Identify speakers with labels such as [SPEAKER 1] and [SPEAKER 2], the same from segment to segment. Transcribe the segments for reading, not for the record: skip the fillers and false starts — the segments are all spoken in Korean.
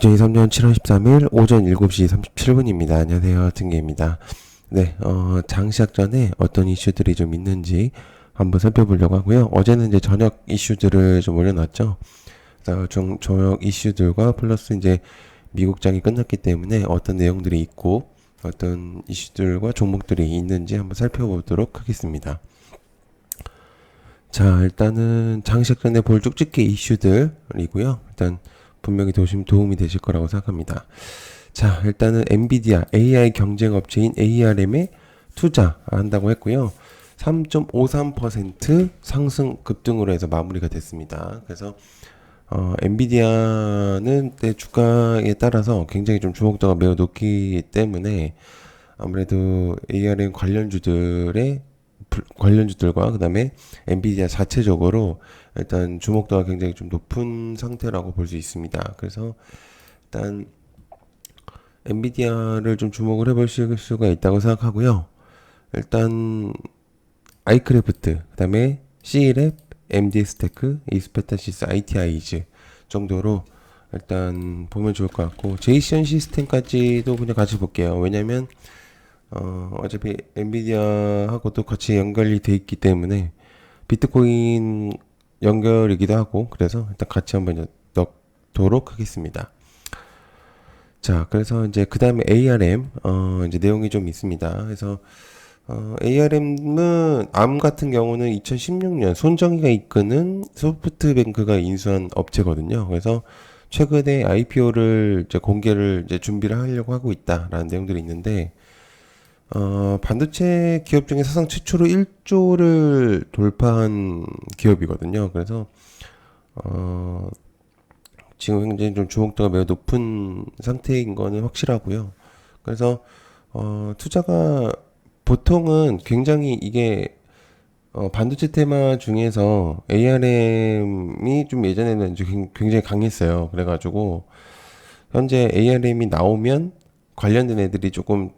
[SPEAKER 1] 2023년 7월 13일 오전 7시 37분입니다. 안녕하세요. 등계입니다. 네, 장 시작 전에 어떤 이슈들이 좀 있는지 한번 살펴보려고 하고요. 어제는 이제 저녁 이슈들을 좀 올려놨죠. 그래서 저녁 이슈들과 플러스 이제 미국장이 끝났기 때문에 어떤 내용들이 있고 어떤 이슈들과 종목들이 있는지 한번 살펴보도록 하겠습니다. 자, 일단은 장 시작 전에 볼 쭉쭉이 이슈들이고요. 일단 분명히 도움이 되실 거라고 생각합니다. 자, 일단은 엔비디아 AI 경쟁 업체인 ARM에 투자한다고 했고요. 3.53% 상승 급등으로 해서 마무리가 됐습니다. 그래서 엔비디아는 내 주가에 따라서 굉장히 좀 주목도가 매우 높기 때문에 아무래도 ARM 관련주들과 그다음에 엔비디아 자체적으로 일단 주목도가 굉장히 좀 높은 상태라고 볼 수 있습니다. 그래서 일단 엔비디아를 좀 주목을 해보실 수가 있다고 생각하고요. 일단 아이크래프트, 그다음에 C랩, MD스테크, 이스페타시스, IT아이즈 정도로 일단 보면 좋을 것 같고 제이션 시스템까지도 그냥 같이 볼게요. 왜냐면 어차피 엔비디아하고도 같이 연결이 돼 있기 때문에 비트코인 연결이기도 하고 그래서 일단 같이 한번 넣도록 하겠습니다. 자, 그래서 이제 그 다음에 ARM 이제 내용이 좀 있습니다. 그래서 ARM은 암 같은 경우는 2016년 손정희가 이끄는 소프트뱅크가 인수한 업체거든요. 그래서 최근에 IPO를 이제 공개를 이제 준비를 하려고 하고 있다라는 내용들이 있는데 반도체 기업 중에 사상 최초로 1조를 돌파한 기업이거든요. 그래서 지금 굉장히 좀 주목도가 매우 높은 상태인 거는 확실하고요. 그래서 투자가 보통은 굉장히 이게 반도체 테마 중에서 ARM이 좀 예전에는 굉장히 강했어요. 그래가지고 현재 ARM이 나오면 관련된 애들이 조금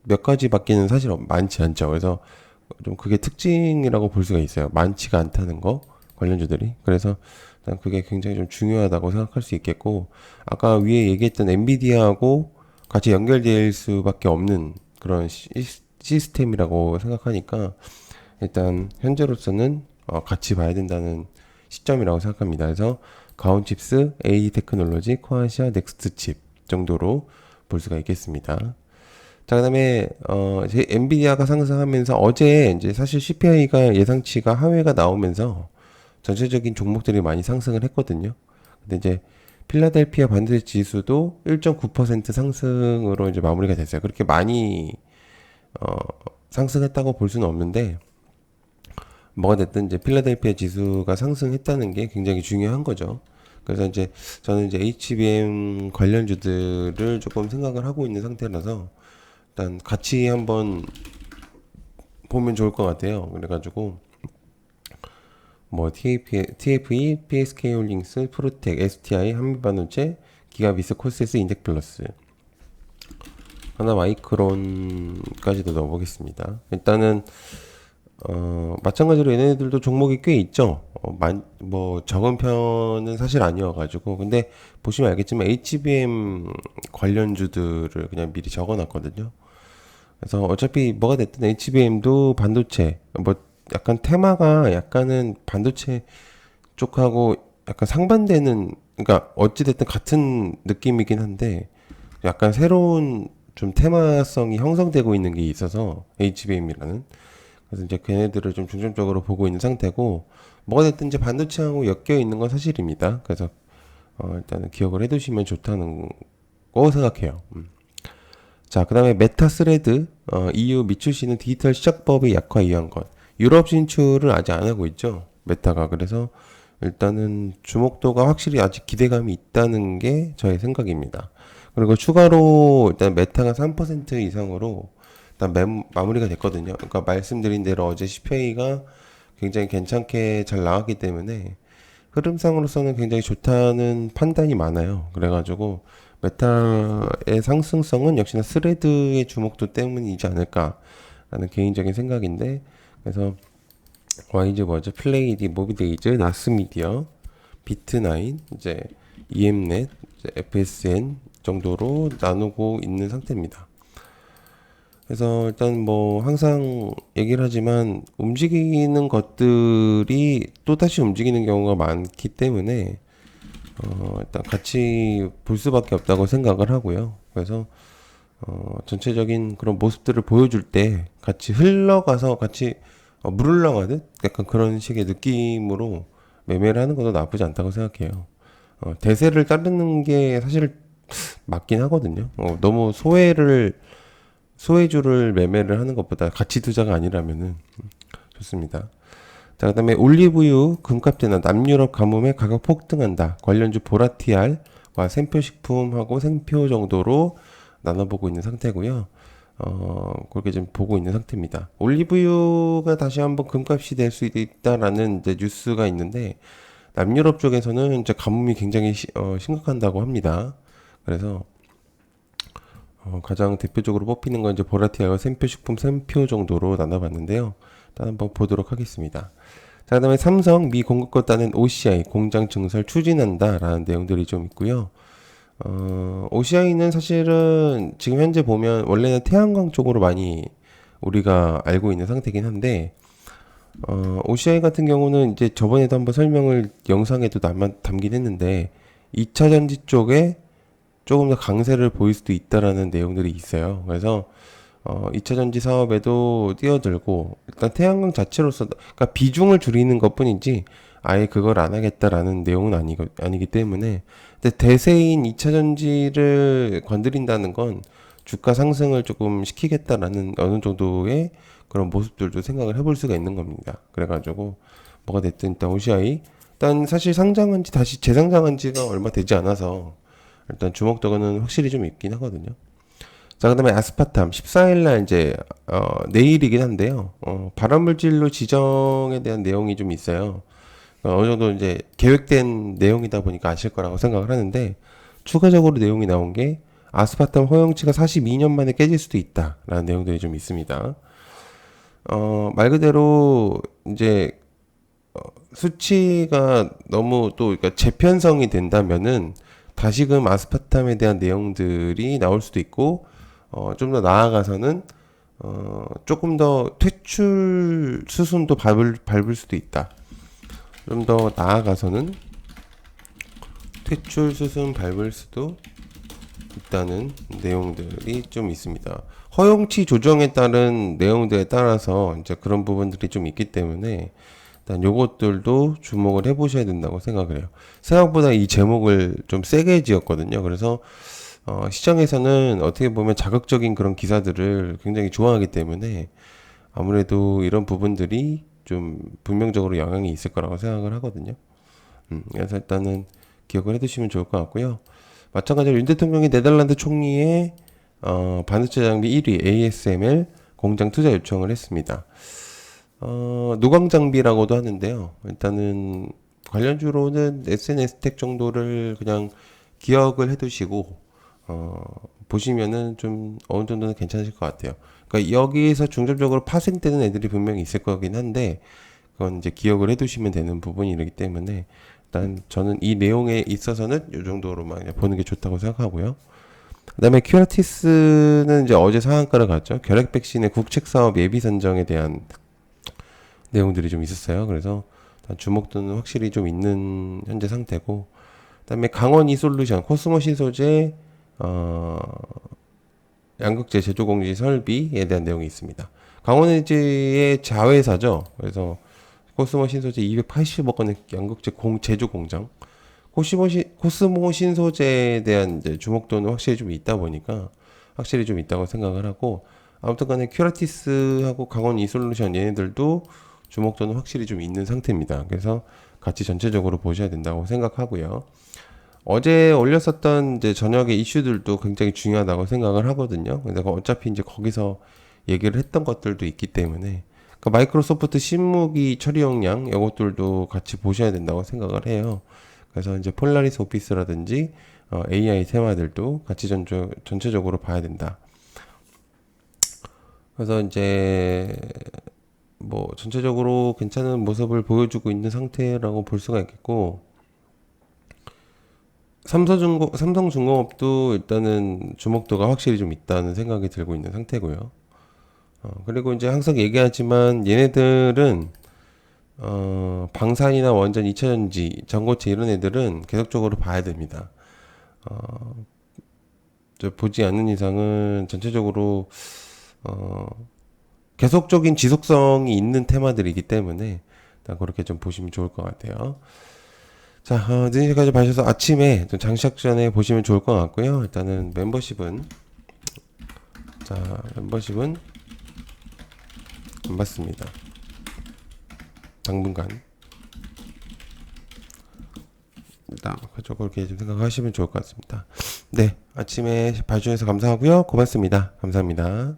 [SPEAKER 1] 몇 가지 밖에는 사실 많지 않죠. 그래서 좀 그게 특징이라고 볼 수가 있어요. 많지가 않다는 거 관련주들이. 그래서 일단 그게 굉장히 좀 중요하다고 생각할 수 있겠고 아까 위에 얘기했던 엔비디아하고 같이 연결될 수밖에 없는 그런 시스템이라고 생각하니까 일단 현재로서는 같이 봐야 된다는 시점이라고 생각합니다. 그래서 가온칩스, AD 테크놀로지, 코아시아, 넥스트칩 정도로 볼 수가 있겠습니다. 자, 그다음에 제 엔비디아가 상승하면서 어제 이제 사실 CPI가 예상치가 하회가 나오면서 전체적인 종목들이 많이 상승을 했거든요. 근데 이제 필라델피아 반도체 지수도 1.9% 상승으로 이제 마무리가 됐어요. 그렇게 많이 상승했다고 볼 수는 없는데 뭐가 됐든 이제 필라델피아 지수가 상승했다는 게 굉장히 중요한 거죠. 그래서 이제 저는 이제 HBM 관련주들을 조금 생각을 하고 있는 상태라서 일단 같이 한번 보면 좋을 것 같아요. 그래가지고 뭐 TFE, PSK홀딩스, 프로텍, STI, 한미반도체, 기가비스, 코스에스, 인텍플러스, 하나 마이크론까지도 넣어보겠습니다. 일단은 마찬가지로 얘네들도 종목이 꽤 있죠. 뭐 적은 편은 사실 아니어가지고 근데 보시면 알겠지만 HBM 관련주들을 그냥 미리 적어놨거든요. 그래서 어차피 뭐가 됐든 HBM도 반도체 뭐 약간 테마가 약간은 반도체 쪽하고 약간 상반되는 그러니까 어찌 됐든 같은 느낌이긴 한데 약간 새로운 좀 테마성이 형성되고 있는 게 있어서 HBM이라는 그래서 이제 걔네들을 좀 중점적으로 보고 있는 상태고 뭐가 됐든 이제 반도체하고 엮여 있는 건 사실입니다. 그래서 일단은 기억을 해두시면 좋다는 거 생각해요. 자, 그 다음에 메타스레드, EU 미출시는 디지털 시작법의 약화 이한 것. 유럽 진출을 아직 안 하고 있죠. 메타가. 그래서 일단은 주목도가 확실히 아직 기대감이 있다는 게 저의 생각입니다. 그리고 추가로 일단 메타가 3% 이상으로 일단 마무리가 됐거든요. 그러니까 말씀드린 대로 어제 CPI가 굉장히 괜찮게 잘 나왔기 때문에 흐름상으로서는 굉장히 좋다는 판단이 많아요. 그래가지고 메타의 상승성은 역시나 스레드의 주목도 때문이지 않을까라는 개인적인 생각인데 그래서 YG 뭐죠? 플레이디, 모비데이즈, 나스미디어, 비트나인, 이제 EM넷 FSN 정도로 나누고 있는 상태입니다. 그래서 일단 뭐 항상 얘기를 하지만 움직이는 것들이 또다시 움직이는 경우가 많기 때문에 일단 같이 볼 수밖에 없다고 생각을 하고요. 그래서 전체적인 그런 모습들을 보여줄 때 같이 흘러가서 같이 물 흘러가듯 약간 그런 식의 느낌으로 매매를 하는 것도 나쁘지 않다고 생각해요. 대세를 따르는 게 사실 맞긴 하거든요. 너무 소외주를 매매를 하는 것보다 가치 투자가 아니라면은 좋습니다. 자, 그다음에 올리브유 금값 대나 남유럽 가뭄에 가격 폭등한다. 관련주 보라티알과 생표식품하고 생표 정도로 나눠보고 있는 상태고요. 그렇게 좀 보고 있는 상태입니다. 올리브유가 다시 한번 금값이 될 수 있다라는 이제 뉴스가 있는데 남유럽 쪽에서는 이제 가뭄이 굉장히 심각한다고 합니다. 그래서 가장 대표적으로 뽑히는 건 이제 보라티아와 생표식품 3표 정도로 나눠봤는데요. 일단 한번 보도록 하겠습니다. 자, 그다음에 삼성 미 공급권 따는 OCI 공장 증설 추진한다라는 내용들이 좀 있고요. OCI는 사실은 지금 현재 보면 원래는 태양광 쪽으로 많이 우리가 알고 있는 상태긴 한데 OCI 같은 경우는 이제 저번에도 한번 설명을 영상에도 담긴 했는데 2차 전지 쪽에 조금 더 강세를 보일 수도 있다라는 내용들이 있어요. 그래서 2차 전지 사업에도 뛰어들고 일단 태양광 자체로서 그러니까 비중을 줄이는 것뿐이지 아예 그걸 안 하겠다라는 내용은 아니기 때문에 근데 대세인 2차 전지를 건드린다는 건 주가 상승을 조금 시키겠다라는 어느 정도의 그런 모습들도 생각을 해볼 수가 있는 겁니다. 그래가지고 뭐가 됐든 일단 OCI 일단 사실 상장한 지 다시 재상장한 지가 얼마 되지 않아서 일단 주목도는 확실히 좀 있긴 하거든요. 자, 그다음에 아스파탐 14일 날 이제 내일이긴 한데요. 발암물질로 지정에 대한 내용이 좀 있어요. 어느 정도 이제 계획된 내용이다 보니까 아실 거라고 생각을 하는데 추가적으로 내용이 나온 게 아스파탐 허용치가 42년 만에 깨질 수도 있다라는 내용들이 좀 있습니다. 말 그대로 이제 수치가 너무 또 그러니까 재편성이 된다면은 다시금 아스파탐에 대한 내용들이 나올 수도 있고 좀 더 나아가서는 조금 더 퇴출 수순도 밟을 수도 있다. 좀 더 나아가서는 퇴출 수순 밟을 수도 있다는 내용들이 좀 있습니다. 허용치 조정에 따른 내용들에 따라서 이제 그런 부분들이 좀 있기 때문에 일단 요것들도 주목을 해보셔야 된다고 생각을 해요. 생각보다 이 제목을 좀 세게 지었거든요. 그래서 시장에서는 어떻게 보면 자극적인 그런 기사들을 굉장히 좋아하기 때문에 아무래도 이런 부분들이 좀 분명적으로 영향이 있을 거라고 생각을 하거든요. 그래서 일단은 기억을 해두시면 좋을 것 같고요. 마찬가지로 윤 대통령이 네덜란드 총리의 반도체 장비 1위 ASML 공장 투자 요청을 했습니다. 노광 장비라고도 하는데요. 일단은 관련주로는 SNS텍 정도를 그냥 기억을 해두시고 보시면은 좀 어느 정도는 괜찮으실 것 같아요. 그러니까 여기에서 중점적으로 파생되는 애들이 분명히 있을 거긴 한데 그건 이제 기억을 해두시면 되는 부분이기 때문에 일단 저는 이 내용에 있어서는 이 정도로만 보는 게 좋다고 생각하고요. 그다음에 큐라티스는 이제 어제 상한가를 갔죠. 결핵 백신의 국책 사업 예비 선정에 대한 내용들이 좀 있었어요. 그래서 주목도는 확실히 좀 있는 현재 상태고, 그다음에 강원 이솔루션 코스모 신소재 양극재 제조 공지 설비에 대한 내용이 있습니다. 강원에지의 자회사죠. 그래서 코스모 신소재 280억 원의 양극재 제조 공장. 코스모 신소재에 대한 이제 주목도는 확실히 좀 있다 보니까 확실히 좀 있다고 생각을 하고 아무튼 간에 큐라티스하고 강원 이솔루션 얘네들도 주목도는 확실히 좀 있는 상태입니다. 그래서 같이 전체적으로 보셔야 된다고 생각하고요. 어제 올렸었던 이제 저녁의 이슈들도 굉장히 중요하다고 생각을 하거든요. 근데 어차피 이제 거기서 얘기를 했던 것들도 있기 때문에 그러니까 마이크로소프트 신무기 처리 용량 이것들도 같이 보셔야 된다고 생각을 해요. 그래서 이제 폴라리스 오피스라든지 AI 테마들도 같이 전체적으로 봐야 된다. 그래서 이제 뭐 전체적으로 괜찮은 모습을 보여주고 있는 상태라고 볼 수가 있겠고 삼성중공업도 일단은 주목도가 확실히 좀 있다는 생각이 들고 있는 상태고요. 그리고 이제 항상 얘기하지만 얘네들은 방산이나 원전, 2차전지, 전고체 이런 애들은 계속적으로 봐야 됩니다. 보지 않는 이상은 전체적으로 어, 계속적인 지속성이 있는 테마들이기 때문에 일단 그렇게 좀 보시면 좋을 것 같아요. 자, 늦은 시간까지 봐주셔서 아침에 좀 장시작 전에 보시면 좋을 것 같고요. 일단은 멤버십은 안 받습니다. 당분간. 일단 그렇게 좀 생각하시면 좋을 것 같습니다. 네, 아침에 봐주셔서 감사하고요. 고맙습니다. 감사합니다.